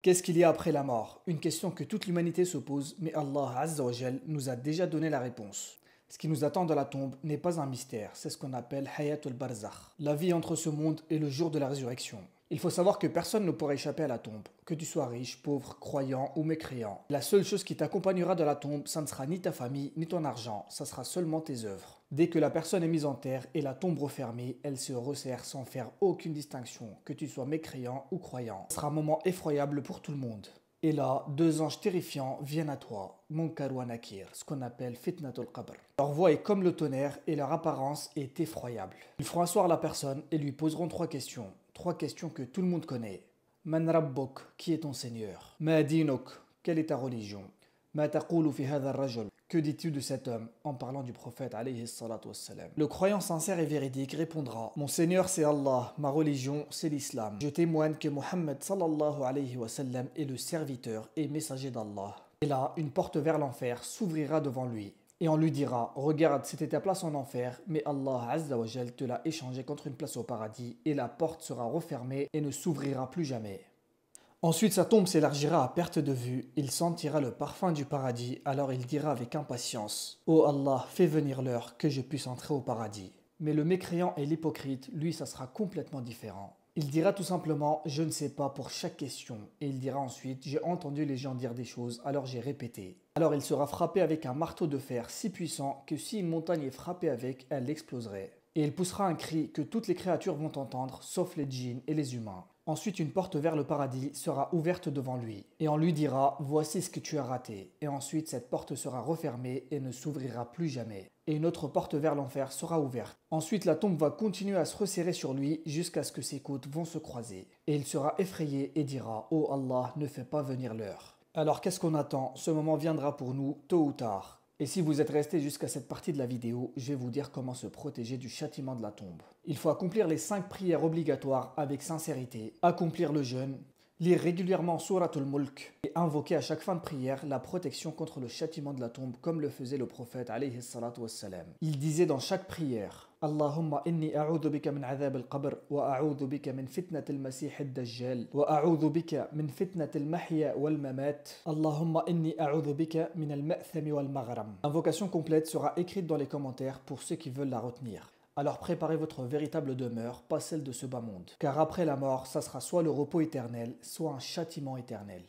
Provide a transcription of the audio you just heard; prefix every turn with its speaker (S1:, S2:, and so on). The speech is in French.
S1: Qu'est-ce qu'il y a après la mort? Une question que toute l'humanité se pose, mais Allah Azza wa Jal nous a déjà donné la réponse. Ce qui nous attend dans la tombe n'est pas un mystère, c'est ce qu'on appelle Hayatul Barzakh, la vie entre ce monde et le jour de la résurrection. Il faut savoir que personne ne pourra échapper à la tombe, que tu sois riche, pauvre, croyant ou mécréant. La seule chose qui t'accompagnera dans la tombe, ça ne sera ni ta famille, ni ton argent, ça sera seulement tes œuvres. Dès que la personne est mise en terre et la tombe refermée, elle se resserre sans faire aucune distinction, que tu sois mécréant ou croyant. Ce sera un moment effroyable pour tout le monde. Et là, deux anges terrifiants viennent à toi, Munkar wa Nakir, ce qu'on appelle Fitnatul Qabr. Leur voix est comme le tonnerre et leur apparence est effroyable. Ils feront asseoir la personne et lui poseront trois questions. Trois questions que tout le monde connaît. Man Rabbuk, qui est ton Seigneur? Ma Dinuk, quelle est ta religion? Ma taqulu fi hadha ar-rajul, que dis-tu de cet homme en parlant du prophète alayhi salatu wassalam? Le croyant sincère et véridique répondra: Mon Seigneur c'est Allah, ma religion c'est l'islam. Je témoigne que Muhammad sallallahu alayhi wa sallam est le serviteur et messager d'Allah. Et là, une porte vers l'enfer s'ouvrira devant lui. Et on lui dira: Regarde, c'était ta place en enfer, mais Allah Azza wa Jal te l'a échangé contre une place au paradis, et la porte sera refermée et ne s'ouvrira plus jamais. Ensuite sa tombe s'élargira à perte de vue, il sentira le parfum du paradis, alors il dira avec impatience: Ô Allah, fais venir l'heure que je puisse entrer au paradis. Mais le mécréant et l'hypocrite, lui, ça sera complètement différent. Il dira tout simplement: Je ne sais pas pour chaque question. Et il dira ensuite: J'ai entendu les gens dire des choses, alors j'ai répété. Alors il sera frappé avec un marteau de fer si puissant que si une montagne est frappée avec, elle exploserait. Et il poussera un cri que toutes les créatures vont entendre, sauf les djinns et les humains. Ensuite, une porte vers le paradis sera ouverte devant lui. Et on lui dira: Voici ce que tu as raté. Et ensuite, cette porte sera refermée et ne s'ouvrira plus jamais. Et une autre porte vers l'enfer sera ouverte. Ensuite, la tombe va continuer à se resserrer sur lui jusqu'à ce que ses côtes vont se croiser. Et il sera effrayé et dira: Oh Allah, ne fais pas venir l'heure. Alors qu'est-ce qu'on attend? Ce moment viendra pour nous, tôt ou tard. Et si vous êtes resté jusqu'à cette partie de la vidéo, je vais vous dire comment se protéger du châtiment de la tombe. Il faut accomplir les 5 prières obligatoires avec sincérité, accomplir le jeûne, lire régulièrement Suratul Mulk et invoquer à chaque fin de prière la protection contre le châtiment de la tombe comme le faisait le prophète alayhi salatu wassalam. Il disait dans chaque prière: Allahumma inni a'udhu bika min adhab al-qabr wa a'udhu bika min fitnat al-masih ad-dajjal wa a'udhu bika min fitnat al-mahya wal-mamat. Allahumma inni a'udhu bika min al-ma'tham wal-maghram. L'invocation complète sera écrite dans les commentaires pour ceux qui veulent la retenir. Alors préparez votre véritable demeure, pas celle de ce bas monde. Car après la mort, ça sera soit le repos éternel, soit un châtiment éternel.